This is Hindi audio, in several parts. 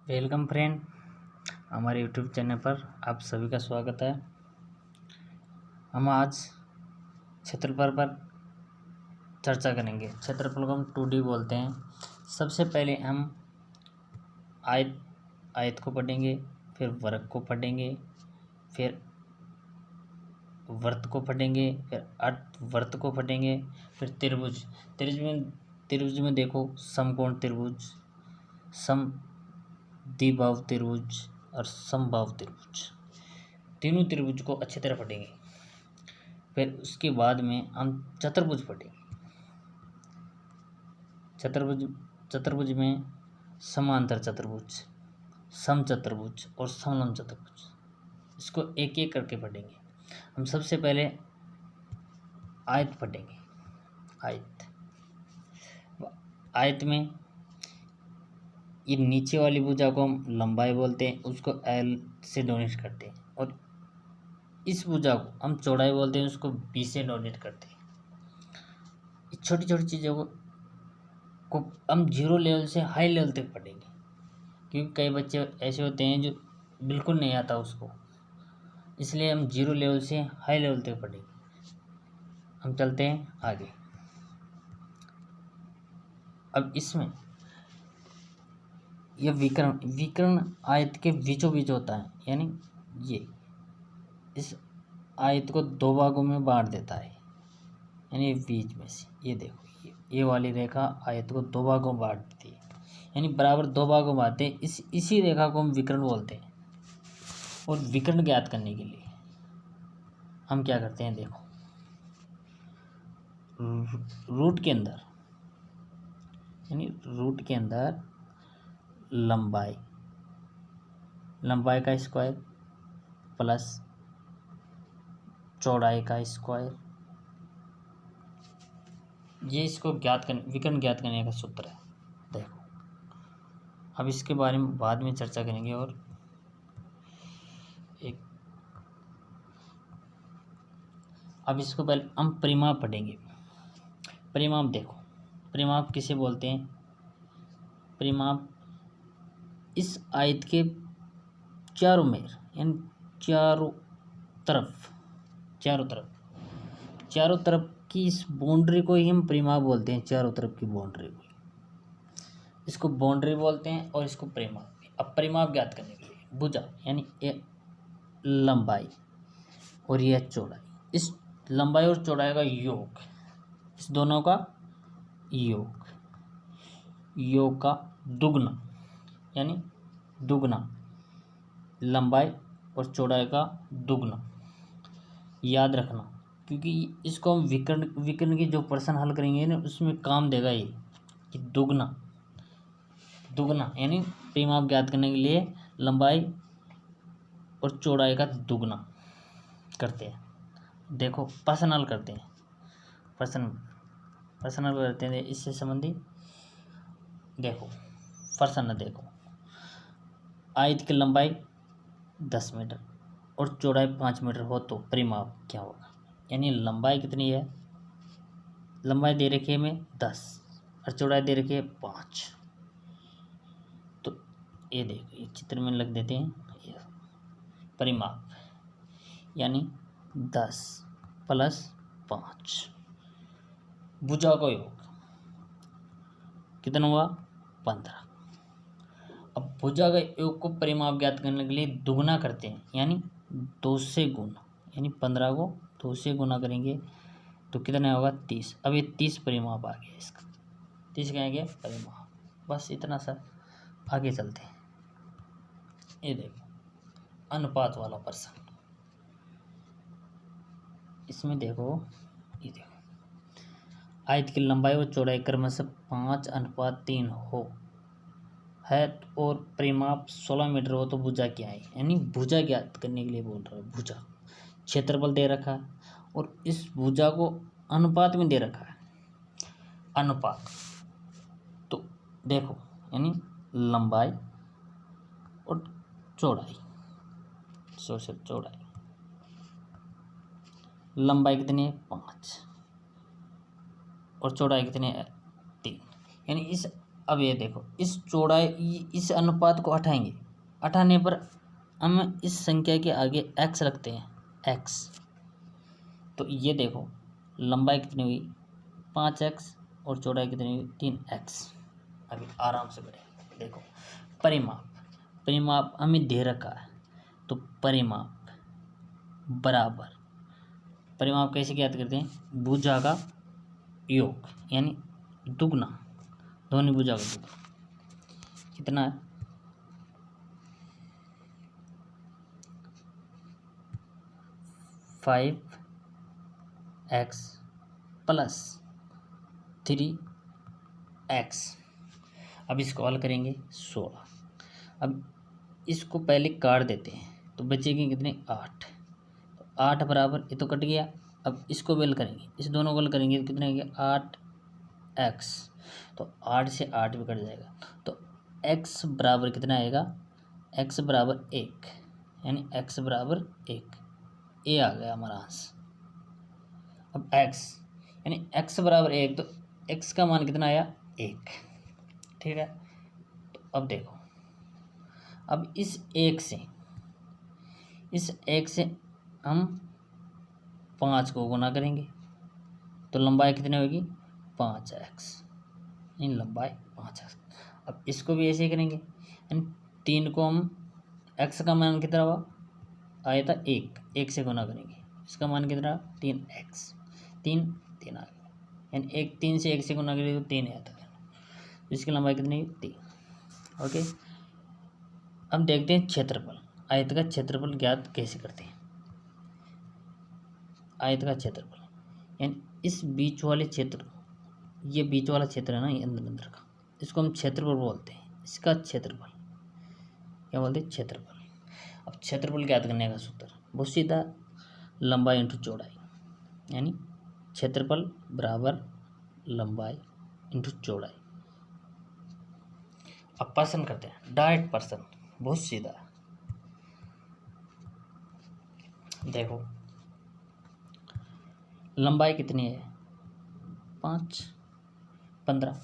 वेलकम फ्रेंड, हमारे यूट्यूब चैनल पर आप सभी का स्वागत है। हम आज क्षेत्रफल पर चर्चा करेंगे। क्षेत्रफल को हम 2D बोलते हैं। सबसे पहले हम आयत को पढ़ेंगे, फिर वर्ग को पढ़ेंगे, फिर वृत्त को पढ़ेंगे, फिर अर्धवृत्त को पढ़ेंगे, फिर त्रिभुज। त्रिभुज में देखो समकोण त्रिभुज, समद्विबाहु त्रिभुज और समबाहु त्रिभुज। तीनों त्रिभुज को अच्छी तरह पढ़ेंगे। फिर उसके बाद में हम चतुर्भुज पढ़ेंगे। चतुर्भुज में समांतर चतुर्भुज, समचतुर्भुज और समलंब चतुर्भुज। इसको एक एक करके पढ़ेंगे। हम सबसे पहले आयत पढ़ेंगे। आयत में ये नीचे वाली भुजा को हम लंबाई बोलते हैं, उसको L से डोनेट करते हैं, और इस भुजा को हम चौड़ाई बोलते हैं, उसको B से डोनेट करते हैं। छोटी छोटी चीज़ों को हम 0 लेवल से हाई लेवल तक पढ़ेंगे, क्योंकि कई बच्चे ऐसे होते हैं जो बिल्कुल नहीं आता उसको, इसलिए हम 0 लेवल से हाई लेवल तक पढ़ेंगे। हम चलते हैं आगे। अब इसमें यह विकर्ण आयत के बीचों बीच होता है, यानी ये इस आयत को 2 भागों में बांट देता है, यानी बीच में से ये देखो, ये वाली रेखा आयत को 2 भागों में बांट देती है, यानी बराबर 2 भागों में बांटते हैं। इसी रेखा को हम विकर्ण बोलते हैं। और विकर्ण ज्ञात करने के लिए हम क्या करते हैं, देखो रूट के अंदर, यानी रूट के अंदर लंबाई का स्क्वायर प्लस चौड़ाई का स्क्वायर, ये इसको विकर्ण ज्ञात करने का सूत्र है। देखो, अब इसके बारे में बाद में चर्चा करेंगे। और अब इसको पहले हम परिमाप पढ़ेंगे। परिमाप देखो, परिमाप किसे बोलते हैं? परिमाप इस आयत के चारों मेर, यानी चारों तरफ की इस बाउंड्री को ही हम परिमाप बोलते हैं। चारों तरफ की बाउंड्री को, इसको बाउंड्री बोलते हैं और इसको परिमाप भी। अब परिमाप ज्ञात करने के लिए भुजा, यानी ये लंबाई और यह चौड़ाई, इस लंबाई और चौड़ाई का योग, इस दोनों का योग का दुगना, यानी दुगना लंबाई और चौड़ाई का दुगना। याद रखना, क्योंकि इसको हम विकर्ण की जो प्रश्न हल करेंगे ना, उसमें काम देगा ये कि दुगना यानी परिमाप ज्ञात करने के लिए लंबाई और चौड़ाई का दुगना करते हैं। देखो, प्रश्न हल करते हैं। प्रश्न हल करते हैं इससे संबंधी। देखो प्रश्न, देखो आयत की लंबाई 10 मीटर और चौड़ाई 5 मीटर हो तो परिमाप क्या होगा? यानी लंबाई कितनी है? लंबाई दे रखी है हमें 10 और चौड़ाई दे रखी है 5। तो ये देखो, ये चित्र में लिख देते हैं। ये परिमाप यानी 10 + 5, भुजा का योग कितना हुआ? 15। अब भुजा का योग को परिमाप ज्ञात करने के लिए दुगना करते हैं, यानी 2 से गुना, यानी 15 को 2 से गुना करेंगे तो कितना होगा? 30। अब ये 30 परिमाप आ गया इसका। 30 क्या आ गया? परिमाप। बस इतना सा। आगे चलते हैं। ये देखो अनुपात वाला प्रश्न। इसमें देखो, ये देखो आयत की लंबाई और चौड़ाई क्रमशः 5:3 हो है और परिमाप 16 मीटर हो तो भुजा क्या है? यानी भुजा ज्ञात करने के लिए बोल रहा है। भुजा क्षेत्रफल दे रखा है और इस भुजा को अनुपात में दे रखा है। अनुपात तो देखो, यानी लंबाई और चौड़ाई, चौड़ाई लंबाई कितनी है? 5 और चौड़ाई कितनी है? 3। यानी इस अब ये देखो, इस चौड़ाई इस अनुपात को हटाएंगे, हटाने पर हम इस संख्या के आगे x रखते हैं, x। तो ये देखो लंबाई कितनी हुई 5x और चौड़ाई कितनी हुई 3x। अभी आराम से बढ़े। देखो परिमाप हमें दे रखा है, तो परिमाप बराबर, परिमाप कैसे ज्ञात करते हैं, भुजा का योग यानी दुगना, दोनों भुजा का दुगना कितना है 5x प्लस 3x। अब इसको हल करेंगे 16। अब इसको पहले काट देते हैं तो बचेगी कितने 8। तो 8 बराबर, ये तो कट गया। अब इसको बेल करेंगे, इस दोनों को हल करेंगे तो कितने आएगा 8x। तो 8 से 8 भी कट जाएगा, तो x बराबर कितना आएगा, x बराबर 1 यानी x बराबर 1। ए आ गया हमारा आंसर। अब x यानी x बराबर 1, तो x का मान कितना आया 1। ठीक है, तो अब देखो, अब इस 1 से हम 5 को गुना करेंगे तो लंबाई कितनी होगी 5x, इन लंबाई 5x। अब इसको भी ऐसे ही करेंगे, यानी 3 को हम x का मान कितना हुआ आया था 1 से गुना करेंगे, इसका मान कितना 3x, 3 आ गया, यानी 3 से 1 से गुना करेंगे तो 3 आता है। इसकी लंबाई कितनी 3। ओके, अब देखते हैं क्षेत्रफल। आयत का क्षेत्रफल ज्ञात कैसे करते हैं। आयत का क्षेत्रफल यानी इस बीच वाले क्षेत्र, ये बीच वाला क्षेत्र है ना, ये अंदर का, इसको हम क्षेत्रफल बोलते हैं। इसका क्षेत्रफल क्या बोलते हैं, क्षेत्रफल। अब क्षेत्रफल ज्ञात करने का सूत्र बहुत सीधा, लंबाई इंटू चौड़ाई, यानी क्षेत्रफल बराबर लंबाई इंटू चौड़ाई। अब पर्सन करते हैं, डायरेक्ट पर्सन, बहुत सीधा। देखो लंबाई कितनी है 5, 15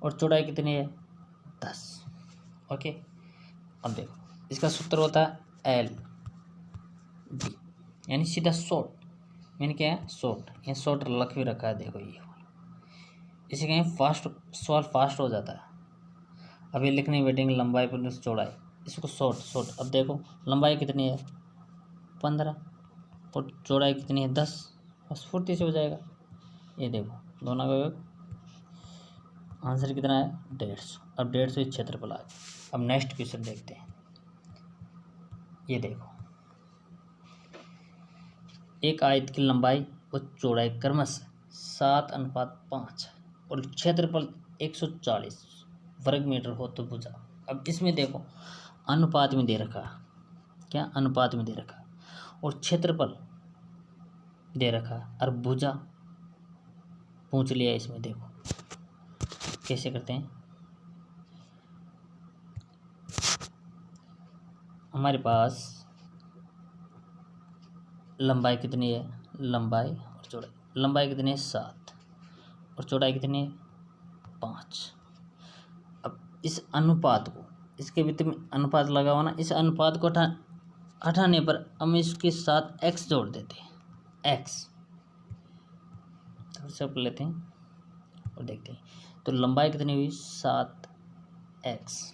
और चौड़ाई कितनी है 10। ओके, अब देखो इसका सूत्र होता है एल बी, यानी सीधा शॉर्ट, यानी क्या है शॉर्ट, ये शॉर्ट लख भी रखा है। देखो ये इसे कहें फास्ट, सवाल फास्ट हो जाता है। अभी लिखने बैठेंगे लंबाई प्लस चौड़ाई, इसको शॉर्ट। अब देखो लंबाई कितनी है 15 और चौड़ाई कितनी है 10, बस फुर्ती से हो जाएगा। ये देखो दोनों का योग, आंसर कितना है 150। अब 150 क्षेत्रफल आ गया। अब नेक्स्ट क्वेश्चन देखते हैं। ये देखो एक आयत की लंबाई और चौड़ाई क्रमशः 7:5 और क्षेत्रफल 140 वर्ग मीटर हो तो भुजा। अब इसमें देखो अनुपात में दे रखा, क्या अनुपात में दे रखा, और क्षेत्रफल दे रखा और भुजा पूछ लिया। इसमें देखो कैसे करते हैं। हमारे पास लंबाई कितनी है, लंबाई और चौड़ाई, लंबाई कितनी है 7 और चौड़ाई कितनी है 5। अब इस अनुपात को, इसके भीतर में अनुपात लगा हुआ ना, इस अनुपात को हटाने पर हम इसके साथ x जोड़ देते हैं, x सब लेते हैं और देखते हैं। तो लंबाई कितनी हुई 7x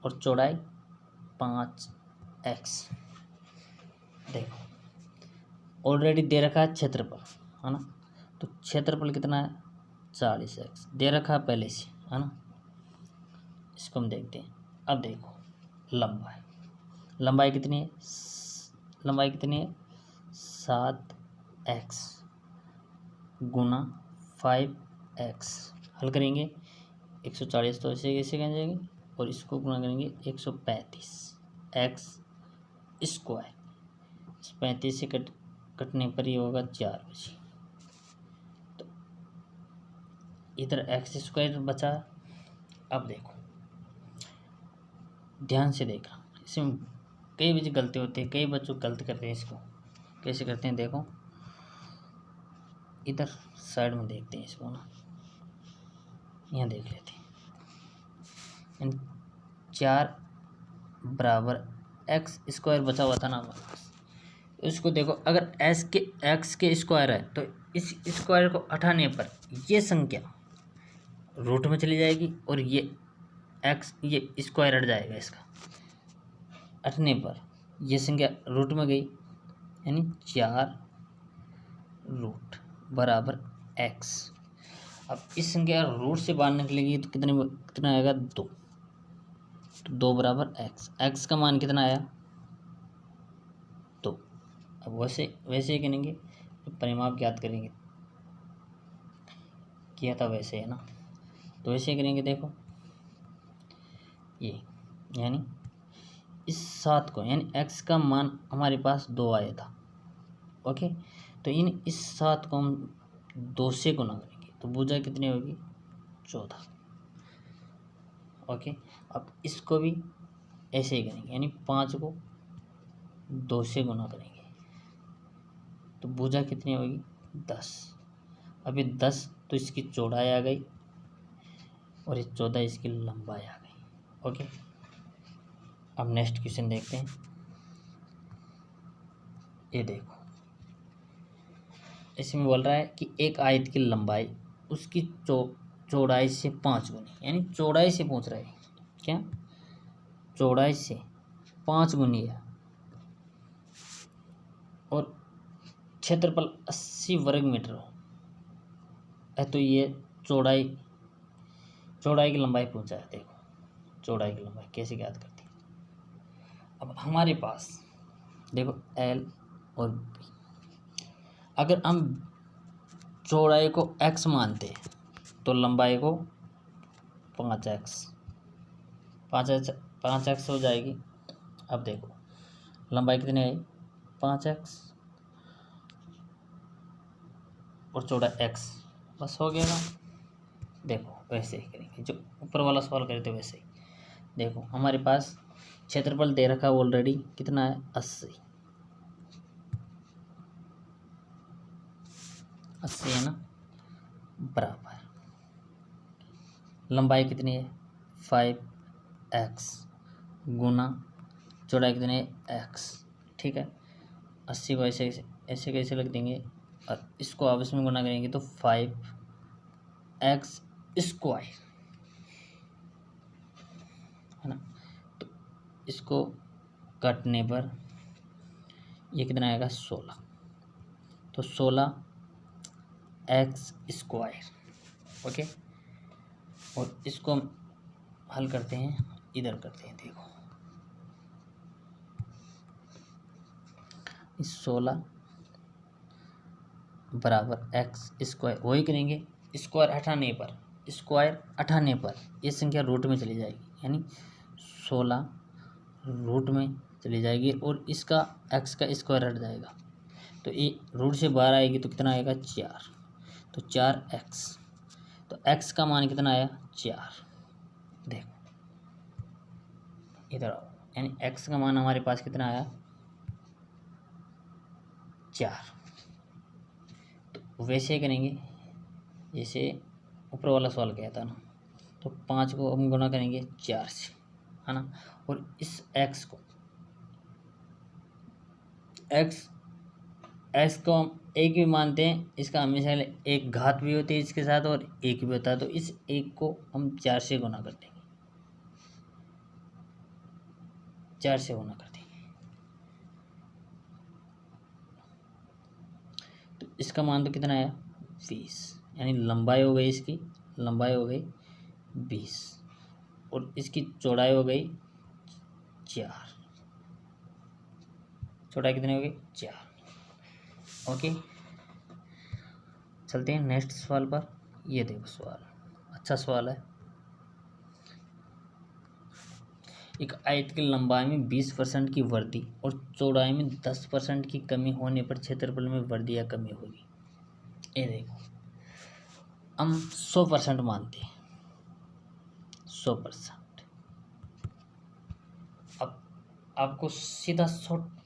और चौड़ाई 5x। देखो ऑलरेडी दे रखा है क्षेत्रफल, है ना, तो क्षेत्रफल कितना है 40x दे रखा है पहले से, है ना। इसको हम देखते हैं। अब देखो लंबाई कितनी है, लंबाई कितनी है 7x गुना 5x। हल करेंगे 140 तो ऐसे कैसे कह जाएंगे, और इसको गुना करेंगे 135x स्क्वायर। इस 35 से कटने पर ही होगा 4 बचे, तो इधर x स्क्वायर बचा। अब देखो ध्यान से देखना, इसमें कई बच्चे गलती होती है, कई बच्चों गलत करते हैं। इसको कैसे करते हैं देखो, इधर साइड में देखते हैं इसको ना, यहाँ देख लेते हैं। 4 बराबर एक्स स्क्वायर बचा हुआ था ना हमारे पास, इसको देखो, अगर एक्स के स्क्वायर है तो इस स्क्वायर को हटाने पर ये संख्या रूट में चली जाएगी और ये स्क्वायर हट जाएगा। इसका हटने पर ये संख्या रूट में गई, यानी 4 रूट बराबर एक्स। अब इस संख्या रूट से बाहर निकलेगी तो कितना आएगा, 2। तो 2 बराबर एक्स का मान कितना आया, 2। अब वैसे ही करेंगे तो परिमाप ज्ञात करेंगे, किया था वैसे है ना, तो वैसे ही करेंगे। देखो ये यानी इस 7 को, यानी एक्स का मान हमारे पास 2 आया था, ओके। तो इस 7 को हम 2 से गुना करेंगे तो भुजा कितनी होगी, 14, ओके। अब इसको भी ऐसे ही करेंगे, यानी 5 को 2 से गुना करेंगे तो भुजा कितनी होगी, 10। अब ये 10 तो इसकी चौड़ाई आ गई और ये 14 इसकी लंबाई आ गई, ओके। अब नेक्स्ट क्वेश्चन देखते हैं। ये देखो, इसमें बोल रहा है कि एक आयत की लंबाई उसकी चौड़ाई से 5 गुनी, यानी चौड़ाई से पूछ रहा है, क्या चौड़ाई से 5 गुनी है और क्षेत्रफल 80 वर्ग मीटर है, तो ये चौड़ाई की लंबाई पूछा है। देखो चौड़ाई की लंबाई कैसे ज्ञात करती है। अब हमारे पास देखो एल और बी, अगर हम चौड़ाई को x मानते तो लंबाई को 5x हो जाएगी। अब देखो लंबाई कितनी आई, 5x और चौड़ाई x, बस हो गया ना। देखो वैसे ही करेंगे जो ऊपर वाला सवाल करे थे वैसे ही। देखो हमारे पास क्षेत्रफल दे रखा ऑलरेडी, कितना है, 80 है ना, बराबर लंबाई कितनी है, 5x गुना चौड़ाई कितनी है, x, ठीक है। 80 को ऐसे कैसे लिख देंगे, और इसको आपस में गुना करेंगे तो 5x स्क्वायर है ना। तो इसको काटने पर ये कितना आएगा, 16। तो 16x स्क्वायर, ओके। और इसको हम हल करते हैं, इधर करते हैं। देखो इस 16 बराबर एक्स स्क्वायर, वही करेंगे। स्क्वायर हटाने पर ये संख्या रूट में चली जाएगी, यानी 16 रूट में चली जाएगी और इसका एक्स का स्क्वायर हट जाएगा तो ये रूट से बाहर आएगी तो कितना आएगा, 4। तो 4x, तो x का मान कितना आया, 4। देखो इधर आओ, यानी x का मान हमारे पास कितना आया, 4। तो वैसे करेंगे जैसे ऊपर वाला सवाल किया था ना, तो 5 को हम गुना करेंगे 4 से, है ना। और इस x को हम एक भी मानते हैं, इसका हमेशा एक घात भी होती है इसके साथ और एक भी होता है, तो इस एक को हम 4 से गुना कर देंगे, 4 से गुना कर देंगे तो इसका मान तो कितना आया, 20, यानी लंबाई हो गई, इसकी लंबाई हो गई 20 और इसकी चौड़ाई हो गई 4। चौड़ाई कितनी हो गई, 4, ओके। चलते हैं नेक्स्ट सवाल पर। ये देखो सवाल अच्छा सवाल है। एक आयत की लंबाई में 20% की वृद्धि और चौड़ाई में 10% की कमी होने पर क्षेत्रफल में वृद्धि या कमी होगी। ये देखो हम 100% मानते हैं, 100%। अब आपको सीधा शॉर्ट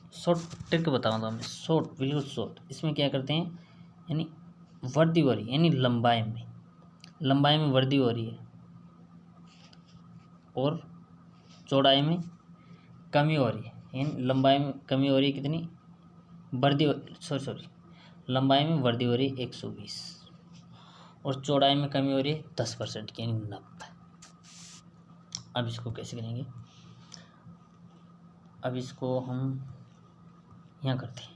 ट्रिक बताऊंगा मैं, बिल्कुल शॉर्ट। इसमें क्या करते हैं, यानी वृद्धि हो रही, यानी लंबाई में लंबाई में वृद्धि हो रही है और चौड़ाई में कमी हो रही है, यानी लंबाई में कमी हो रही है कितनी, वृद्धि, सॉरी लंबाई में वृद्धि हो रही है 120 और चौड़ाई में कमी हो रही है 10% की, यानी 90। अब इसको कैसे करेंगे, अब इसको हम यहाँ करते हैं,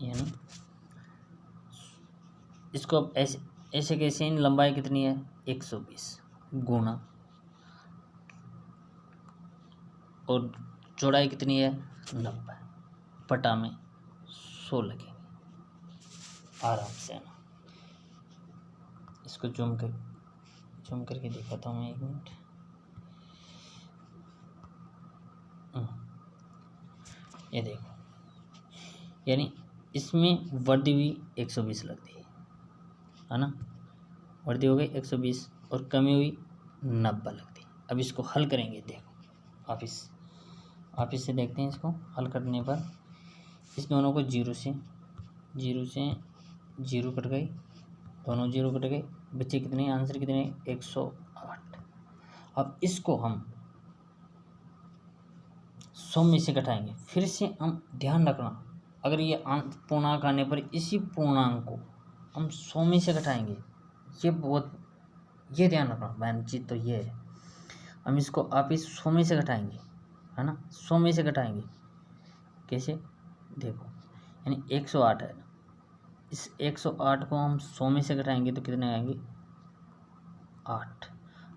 यानी इसको अब ऐसे ऐसे कैसे, इन लंबाई कितनी है 120 गुना और चौड़ाई कितनी है 90 बटा में 100 लगेंगे आराम से, है ना। इसको जूम करके दिखाता हूँ मैं, 1 मिनट। ये देखो, यानी इसमें वृद्धि हुई 120 लगती है ना, वृद्धि हो गई 120 और कमी हुई 90 लगती। अब इसको हल करेंगे, देखो आप इससे देखते हैं, इसको हल करने पर इस दोनों को जीरो से जीरो कट गई, दोनों जीरो कट गए, बच्चे कितने, आंसर कितने 108। अब इसको हम 100 में से घटाएंगे, फिर से हम ध्यान रखना, अगर ये पूर्णांक आने पर इसी पूर्णांक को हम 100 में से घटाएंगे, ये ध्यान रखना बहन चीज, तो ये है, हम इसको आप इस 100 में से घटाएंगे, है ना, 100 में से घटाएंगे कैसे, देखो, यानी 108 है, इस 108 को हम 100 में से घटाएंगे तो कितने आएंगे 8,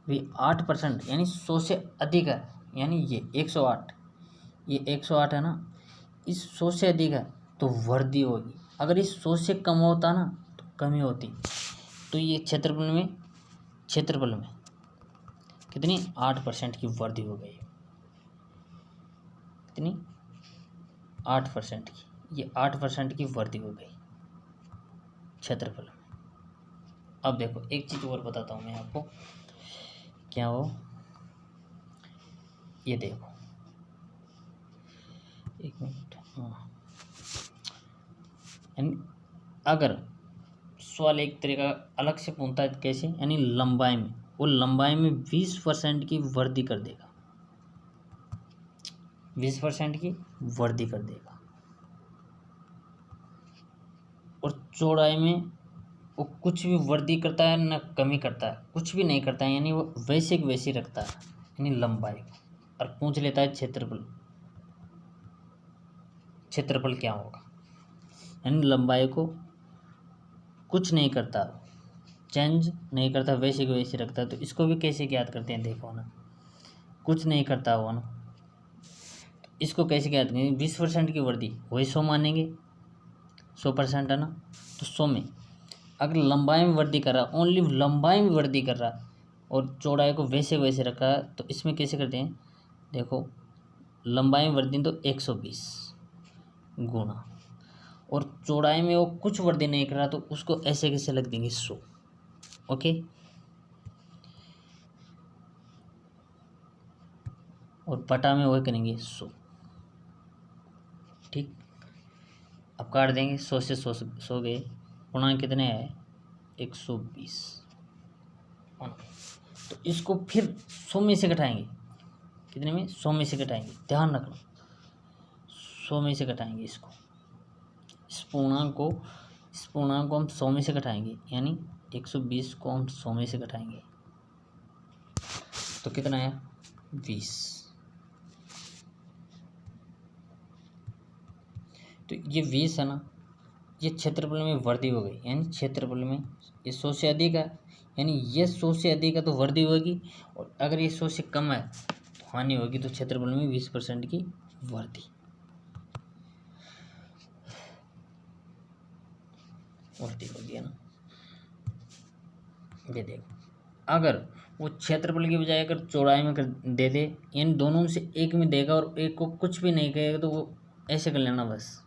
भी 8%, यानी 100 से अधिक है, यानी ये 108, ये 108 है ना, इस 100 से अधिक है तो वृद्धि होगी, अगर इस 100 से कम होता ना तो कमी होती। तो ये क्षेत्रफल में कितनी 8% की वृद्धि हो गई, कितनी 8% की, ये 8% की वृद्धि हो गई क्षेत्रफल में। अब देखो एक चीज़ और बताता हूँ मैं आपको, क्या हो, ये देखो 1 मिनट, हाँ, यानी अगर सवाल एक तरीका अलग से पूछता है कैसे, यानी लंबाई में, वो लंबाई में 20% की वृद्धि कर देगा, 20% की वृद्धि कर देगा, और चौड़ाई में वो कुछ भी वृद्धि करता है ना कमी करता है, कुछ भी नहीं करता है, यानी वो वैसे की वैसी रखता है, यानी लंबाई को, और पूछ लेता है क्षेत्रफल क्या होगा, यानी लंबाई को कुछ नहीं करता, चेंज नहीं करता, वैसे की वैसे रखता है। तो इसको भी कैसे ज्ञात करते हैं, देखो ना, कुछ नहीं करता हुआ ना, तो इसको कैसे ज्ञात करेंगे, 20% की वृद्धि वही 100 मानेंगे, 100% है ना, तो 100 में अगर लंबाई में वृद्धि कर रहा, ओनली लंबाई में वृद्धि कर रहा और चौड़ाई को वैसे वैसे रखा है, तो इसमें कैसे करते हैं, देखो लंबाई में वृद्धि तो 120 गुना, और चौड़ाई में वो कुछ वृद्धि नहीं कर रहा तो उसको ऐसे कैसे लग देंगे 100, ओके। और बटा में वही करेंगे 100, ठीक। अब काट देंगे, 100 से 100 गए, पूर्णांक कितने आए 120, तो इसको फिर 100 में से घटाएंगे, कितने में 100 में से घटाएंगे, ध्यान रखना 100 में से घटाएंगे इसको, इस पूर्णांक को हम 100 में से घटाएंगे, यानी 120 को हम 100 में से घटाएंगे तो कितना आया 20। तो ये 20 है ना, ये क्षेत्रफल में वृद्धि हो गई, यानी क्षेत्रफल में ये 100 से अधिक है, यानी ये 100 से अधिक है तो वृद्धि होगी, और अगर ये 100 से कम है तो हानि होगी, तो क्षेत्रफल में 20% की वृद्धि होगी, है ना। ये देखो, अगर वो क्षेत्रफल की बजाय अगर चौड़ाई में दे दे, यानी दोनों में से एक में देगा और एक को कुछ भी नहीं कहेगा, तो वो ऐसे कर लेना बस,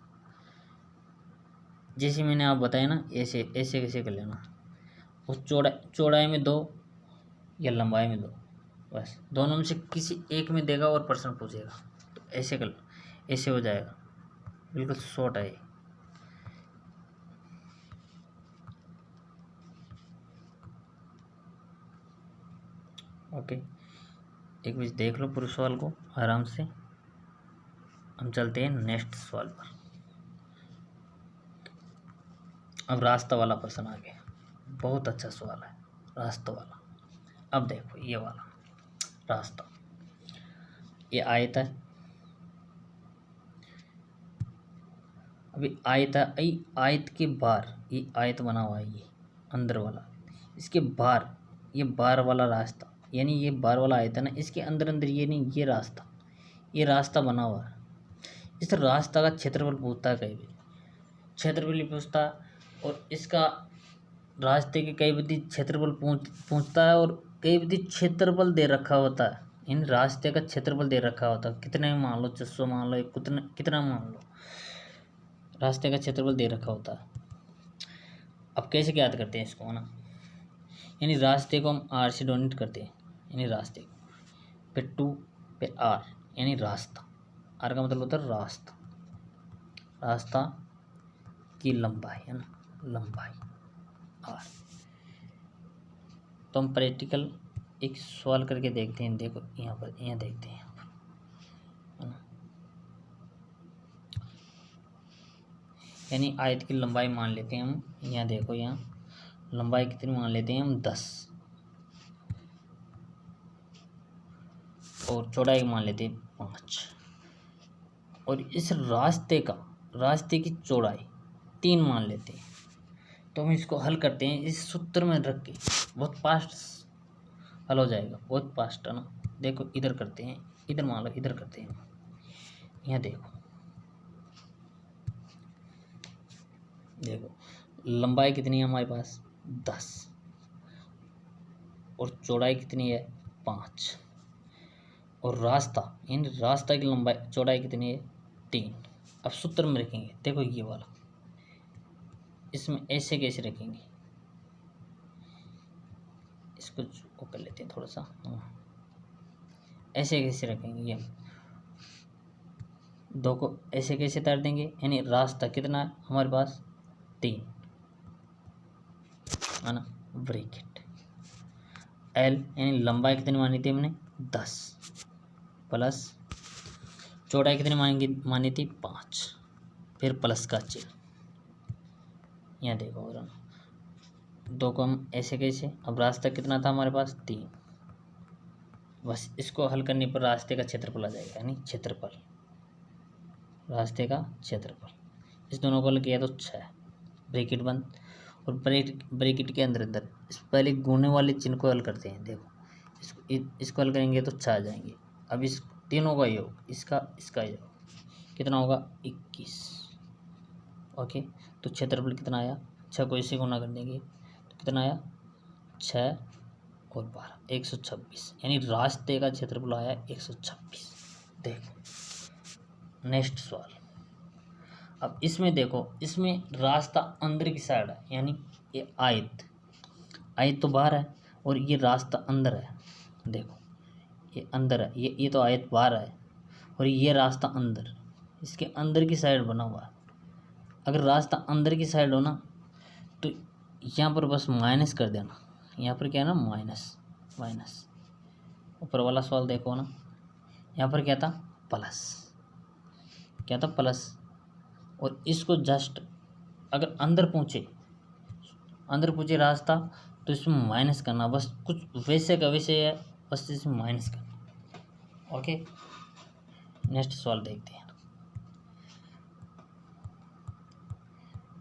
जैसे मैंने आप बताया ना, ऐसे कैसे कर लेना, वो चौड़ाई में 2 या लंबाई में 2, बस दोनों में से किसी एक में देगा और प्रश्न पूछेगा, तो ऐसे कर, ऐसे हो जाएगा, बिल्कुल शॉर्ट है। ओके, एक बीच देख लो पूरे सवाल को आराम से। हम चलते हैं नेक्स्ट सवाल पर। अब रास्ता वाला प्रश्न आ गया, बहुत अच्छा सवाल है रास्ता वाला। अब देखो ये वाला रास्ता, ये आयत है, अभी आयत है, आयत के बाहर ये आयत बना हुआ है, ये अंदर वाला, इसके बाहर ये बाहर वाला रास्ता, यानी ये बाहर वाला आयत है ना, इसके अंदर अंदर ये नहीं, ये रास्ता बना हुआ है। इस रास्ता का क्षेत्रफल पूछता है, कहीं भी क्षेत्रफल पूछता है, और इसका रास्ते के कई विधि क्षेत्रफल पूछता है, और कई विधि क्षेत्रफल दे रखा होता है। इन रास्ते का क्षेत्रफल दे रखा होता है, कितने मान लो, 600 मान लो, कितना मान लो, रास्ते का क्षेत्रफल दे रखा होता है। अब कैसे ज्ञात करते हैं इसको, है ना, यानी रास्ते को हम आर से डोनेट करते हैं, यानी रास्ते को, फिर 2 फिर आर, यानी रास्ता, आर का मतलब होता है रास्ता, रास्ता की लंबाई, है ना, लंबाई आर। तो हम प्रैक्टिकल एक सवाल करके देखते हैं। देखो यहाँ पर, यहाँ देखते हैं, यहाँ पर, है ना, यानी आयत की लंबाई मान लेते हैं हम। यहाँ देखो, यहाँ लंबाई कितनी मान लेते हैं हम, 10, और चौड़ाई मान लेते हैं 5, और इस रास्ते की चौड़ाई 3 मान लेते हैं। तो हम इसको हल करते हैं इस सूत्र में रख के, बहुत फास्ट हल हो जाएगा, बहुत फास्ट, है ना। देखो इधर करते हैं, इधर मान लो, इधर करते हैं। यहाँ देखो लंबाई कितनी है हमारे पास, 10, और चौड़ाई कितनी है, 5, और रास्ता की लंबाई चौड़ाई कितनी है, 3। अब सूत्र में रखेंगे, देखो ये वाला, इसमें ऐसे कैसे रखेंगे, इसको वो कर लेते हैं थोड़ा सा, ऐसे कैसे रखेंगे, ये 2 को ऐसे कैसे तार देंगे, यानी रास्ता कितना है हमारे पास, 3, है ना, ब्रैकेट एल, यानी लंबाई कितनी मानी थी हमने, 10, प्लस चौड़ाई कितनी मानी थी, 5, फिर प्लस का चिन्ह। यहाँ देखो, और 2 को हम ऐसे कैसे, अब रास्ता कितना था हमारे पास, 3, बस इसको हल करने पर रास्ते का क्षेत्रफल आ जाएगा, यानी क्षेत्रफल, रास्ते का क्षेत्रफल। इस दोनों को हल किया तो 6, ब्रैकेट बंद, और ब्रैकेट के अंदर अंदर इस पहले गुणने वाले चिन्ह को हल करते हैं। देखो इसको हल करेंगे तो 6 आ जाएंगे। अब इस तीनों का योग, इसका योग कितना होगा, 21। ओके, तो क्षेत्रफल कितना आया, 6 को इसे गुना कर देंगे तो कितना आया, 6 और 12, 126, यानी रास्ते का क्षेत्रफल आया 126। देखो नेक्स्ट सवाल। अब इसमें देखो, इसमें रास्ता अंदर की साइड है, यानी ये आयत तो बाहर है, और ये रास्ता अंदर है। देखो ये अंदर है, ये तो आयत बाहर है, और ये रास्ता अंदर, इसके अंदर की साइड बना हुआ है। अगर रास्ता अंदर की साइड हो ना, तो यहाँ पर बस माइनस कर देना, यहाँ पर क्या है ना, माइनस। ऊपर वाला सवाल देखो ना, यहाँ पर क्या था, प्लस, क्या था, प्लस, और इसको जस्ट अगर अंदर पूछे रास्ता, तो इसमें माइनस करना, बस कुछ वैसे का वैसे है, बस इसमें माइनस करना। ओके, नेक्स्ट सवाल देखते हैं।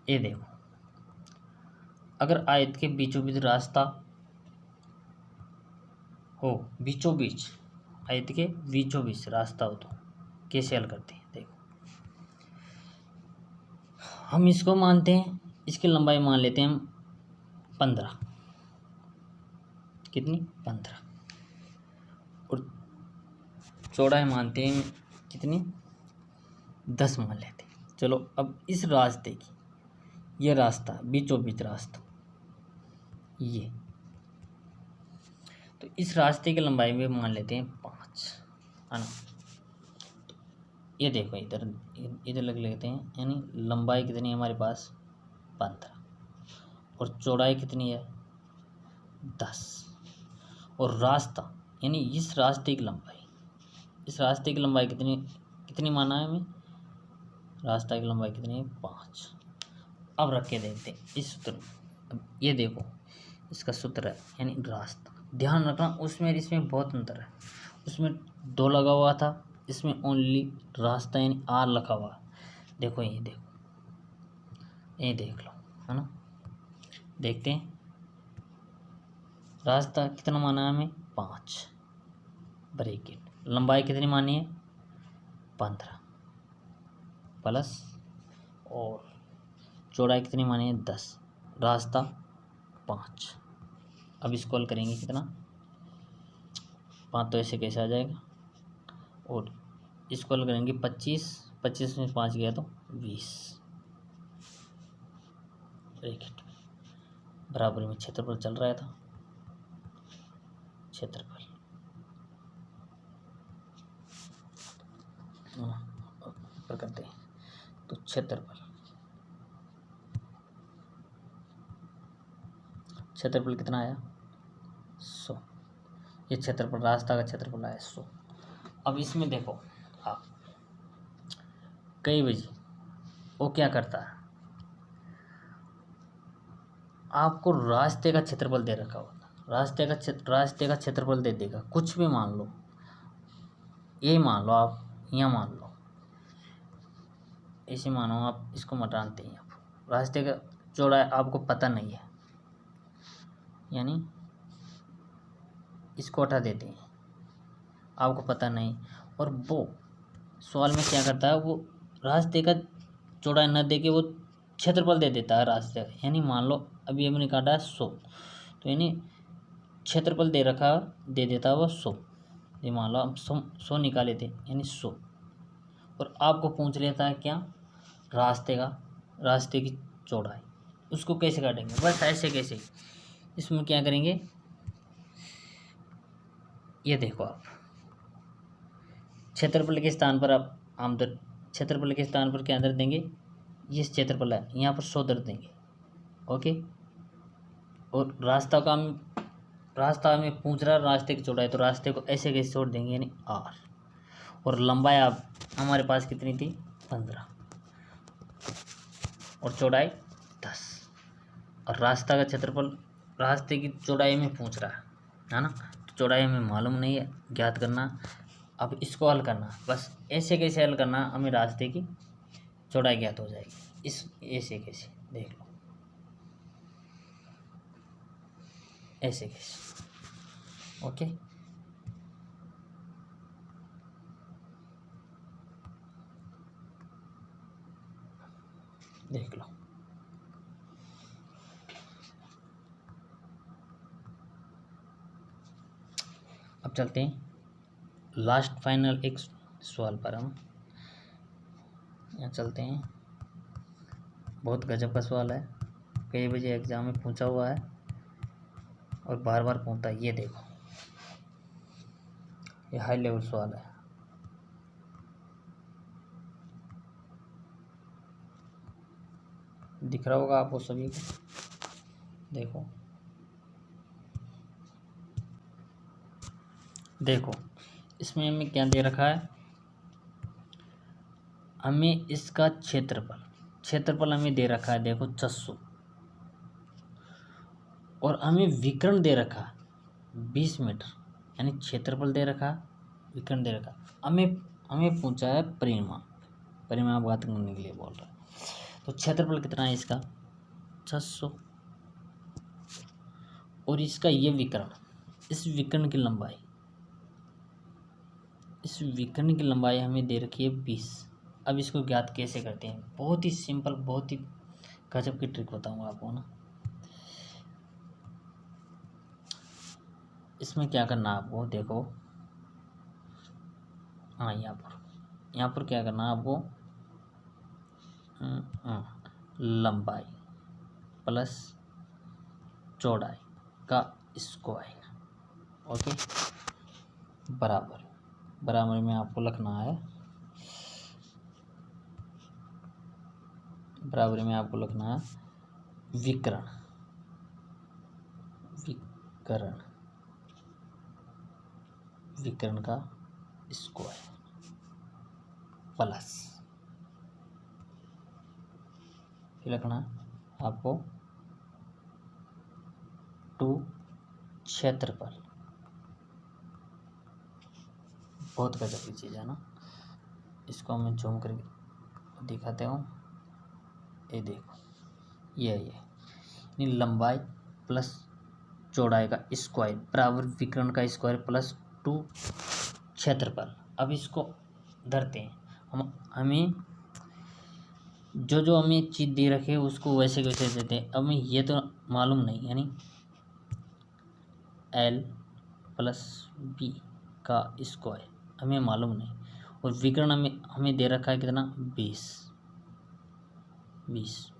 ये देखो, अगर आयत के बीचों बीच रास्ता हो, बीचों बीच आयत के बीचों बीच रास्ता हो, तो कैसे हल करते हैं। देखो हम इसको मानते हैं, इसकी लंबाई मान लेते हैं हम 15, कितनी, 15, और चौड़ाई मानते हैं कितनी, 10 मान लेते हैं। चलो अब इस रास्ते की, ये रास्ता बीचों बीच रास्ता, ये तो इस रास्ते की लंबाई में मान लेते हैं 5, है ना। ये देखो इधर लग लेते हैं, यानी लंबाई कितनी है हमारे पास, 15, और चौड़ाई कितनी है, 10, और रास्ता यानी इस रास्ते की लंबाई, इस रास्ते की लंबाई कितनी कितनी माना है हमें, रास्ता की लंबाई कितनी है 5। अब रख के देखते हैं इस सूत्र में। अब ये देखो इसका सूत्र है यानी रास्ता, ध्यान रखना उसमें इसमें बहुत अंतर है, उसमें 2 लगा हुआ था, इसमें ओनली रास्ता यानी आर लिखा हुआ है। देखो ये देखो, ये देख लो, है ना। देखते हैं रास्ता कितना माना है हमें 5, ब्रैकेट, लंबाई कितनी मानी है 15 प्लस, और चौड़ाई कितनी मानी है 10, रास्ता 5। अब इसको हल करेंगे कितना 5 तो ऐसे कैसे आ जाएगा, और इसको हल करेंगे 25 में 5 गया तो 20 ब्रैकेट बराबर में क्षेत्रफल चल रहा था, क्षेत्रफल ऊपर करते हैं तो क्षेत्रफल कितना आया 100, ये क्षेत्रफल रास्ता का क्षेत्रफल आया 100। अब इसमें देखो आप कई बजे वो क्या करता है, आपको रास्ते का क्षेत्रफल दे रखा होता, रास्ते का क्षेत्रफल दे देगा, कुछ भी मान लो, यही मान लो आप, यहाँ मान लो, ऐसे मानो आप, इसको मटानते हैं आप, रास्ते का चौड़ाई आपको पता नहीं है, यानी इसको हटा देते हैं, आपको पता नहीं, और वो सवाल में क्या करता है, वो रास्ते का चौड़ाई न दे के वो क्षेत्रफल दे देता है रास्ते का, यानी मान लो अभी हमने काटा है 100, तो यानी क्षेत्रफल दे रखा दे देता है वो 100, ये मान लो हम 100 निकाले थे यानी 100, और आपको पूछ लेता है क्या रास्ते की चौड़ाई, उसको कैसे काटेंगे, बस ऐसे कैसे, इसमें क्या करेंगे, ये देखो आप क्षेत्रफल के स्थान पर आप आमदर, क्षेत्रफल के स्थान पर क्या अंदर देंगे, ये क्षेत्रफल है, यहाँ पर 100 दर देंगे, ओके। और रास्ता हमें पूछ रहा है रास्ते की चौड़ाई, तो रास्ते को ऐसे कैसे छोड़ देंगे यानी आर, और लंबाई आप हमारे पास कितनी थी 15, और चौड़ाई 10, और रास्ता का क्षेत्रफल रास्ते की चौड़ाई में पूछ रहा है ना, तो चौड़ाई हमें मालूम नहीं है, ज्ञात करना। अब इसको हल करना, बस ऐसे कैसे हल करना, हमें रास्ते की चौड़ाई ज्ञात हो जाएगी, इस ऐसे कैसे देख लो, ऐसे कैसे, ओके। देख लो अब चलते हैं लास्ट फाइनल एक सवाल पर, हम यहाँ चलते हैं, बहुत गजब का सवाल है, कई बजे एग्जाम में पूछा हुआ है और बार बार पूछता है, ये देखो ये हाई लेवल सवाल है, दिख रहा होगा आपको सभी को, देखो देखो इसमें हमें क्या दे रखा है, हमें इसका क्षेत्रफल हमें दे रखा है, देखो 600, और हमें विकर्ण दे रखा 20 मीटर, यानी क्षेत्रफल दे रखा, विकर्ण दे रखा, हमें पूछा है परिमाप बात करने के लिए बोल रहा है, तो क्षेत्रफल कितना है इसका 600, और इसका ये विकर्ण, इस विकर्ण की लंबाई हमें दे रखी है 20। अब इसको ज्ञात कैसे करते हैं, बहुत ही सिंपल, बहुत ही गजब की ट्रिक बताऊंगा आपको ना। इसमें क्या करना है आपको, देखो हाँ यहाँ पर क्या करना है आपको, लंबाई प्लस चौड़ाई का स्क्वायर, ओके, बराबर में आपको लिखना है, बराबर में आपको लिखना है विकर्ण विकर्ण का स्क्वायर प्लस फिर लिखना आपको 2 क्षेत्रफल। बहुत गजब की चीज़ है ना। इसको मैं जूम करके दिखाते हूँ। ये देखो ये लंबाई प्लस चौड़ाई का स्क्वायर बराबर विकर्ण का स्क्वायर प्लस 2 क्षेत्रफल। अब इसको धरते हैं। हमें जो हमें चीज़ दे रखे उसको वैसे के वैसे देते हैं। अब हमें ये तो मालूम नहीं, यानी L प्लस B का स्क्वायर हमें मालूम नहीं, और विकर्ण हमें दे रखा है कितना 20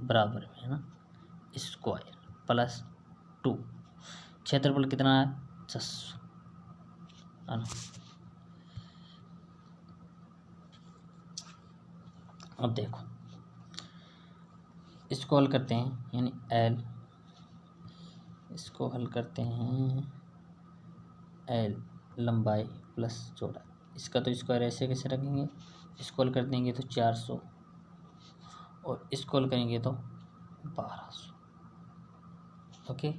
बराबर में, है ना, स्क्वायर प्लस 2 क्षेत्रफल कितना है 600, है ना। अब देखो इसको हल करते हैं, यानी L इसको हल करते हैं L लंबाई प्लस चौड़ाई, इसका तो स्क्वायर ऐसे कैसे रखेंगे, इसको हल कर देंगे तो 400 और इसको हल करेंगे तो 1200। ओके,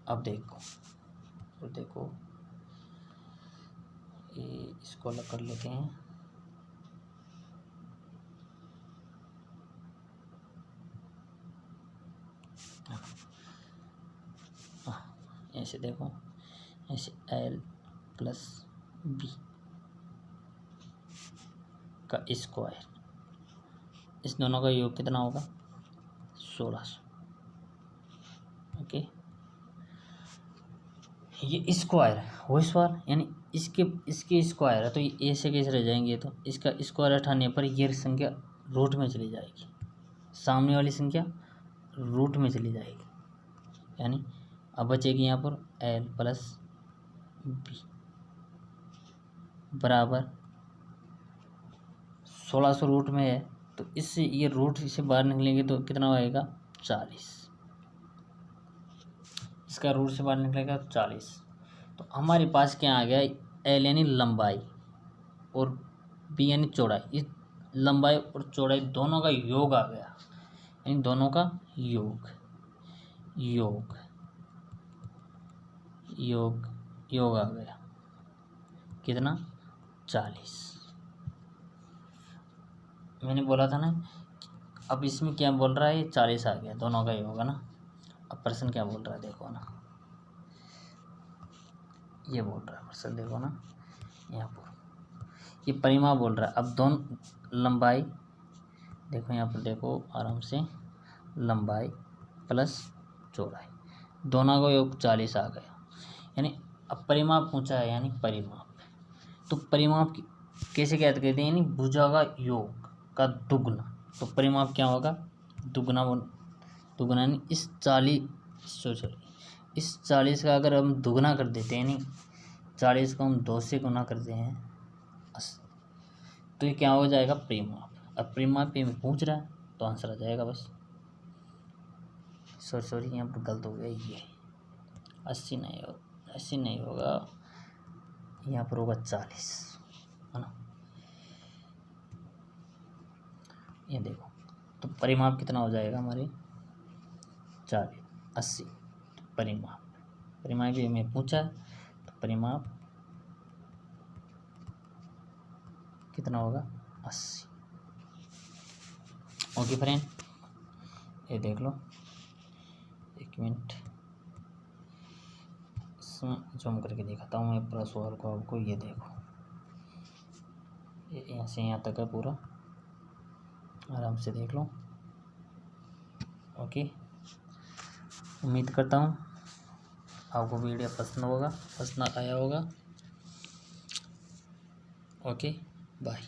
अब देखो ये इसको अलग कर लेते हैं। ऐसे देखो, ऐसे L प्लस B का स्क्वायर, इस दोनों का योग कितना होगा 1600। ओके, ये स्क्वायर है वो स्क्वायर, यानी इसके स्क्वायर है तो ये ऐसे कैसे रह जाएंगे, तो इसका स्क्वायर हटाने पर ये संख्या रूट में चली जाएगी, सामने वाली संख्या रूट में चली जाएगी, यानी अब बचेगी यहाँ पर L प्लस B बराबर 1600 रूट में है, तो इससे ये रूट से बाहर निकलेंगे तो कितना आएगा 40, इसका रूट से बाहर निकलेगा 40। तो हमारे पास क्या आ गया, L यानी लंबाई और B यानी चौड़ाई, इस लंबाई और चौड़ाई दोनों का योग आ गया, यानी दोनों का योग योग आ गया कितना 40। मैंने बोला था ना, अब इसमें क्या बोल रहा है, ये 40 आ गया, दोनों का योग है ना। अब प्रश्न क्या बोल रहा है देखो ना, ये बोल रहा है प्रश्न देखो ना, यहाँ पर ये परिमाप बोल रहा है। अब दोनों लंबाई देखो, यहाँ पर देखो आराम से, लंबाई प्लस चौड़ाई दोनों का योग 40 आ गया, यानी अब परिमाप पूछा है, यानी परिमाप, तो परिमाप कैसे ज्ञात करते हैं, यानी भुजा का योग का दुगना, तो परिमाप क्या होगा दुगना यानी इस 40 का अगर हम दुगना कर देते हैं, यानी 40 को हम 2 से गुना करते हैं तो ये क्या हो जाएगा परिमाप। अब परिमाप पे में पूछ रहा है तो आंसर आ जाएगा बस। सॉरी यहाँ पर गलत हो गया, ये 80 नहीं होगा, यहाँ पर होगा 40, है ना। ये देखो, तो परिमाप कितना हो जाएगा हमारे 80। तो परिमाप भी हमें पूछा है, तो परिमाप कितना होगा 80। ओके फ्रेंड, ये देख लो, 1 मिनट जूम करके दिखाता हूँ मैं पूरा सवाल को आपको। ये देखो, ये यहाँ से यहाँ तक है पूरा, आराम से देख लो। ओके, उम्मीद करता हूँ आपको वीडियो पसंद आया होगा। Okay, bye.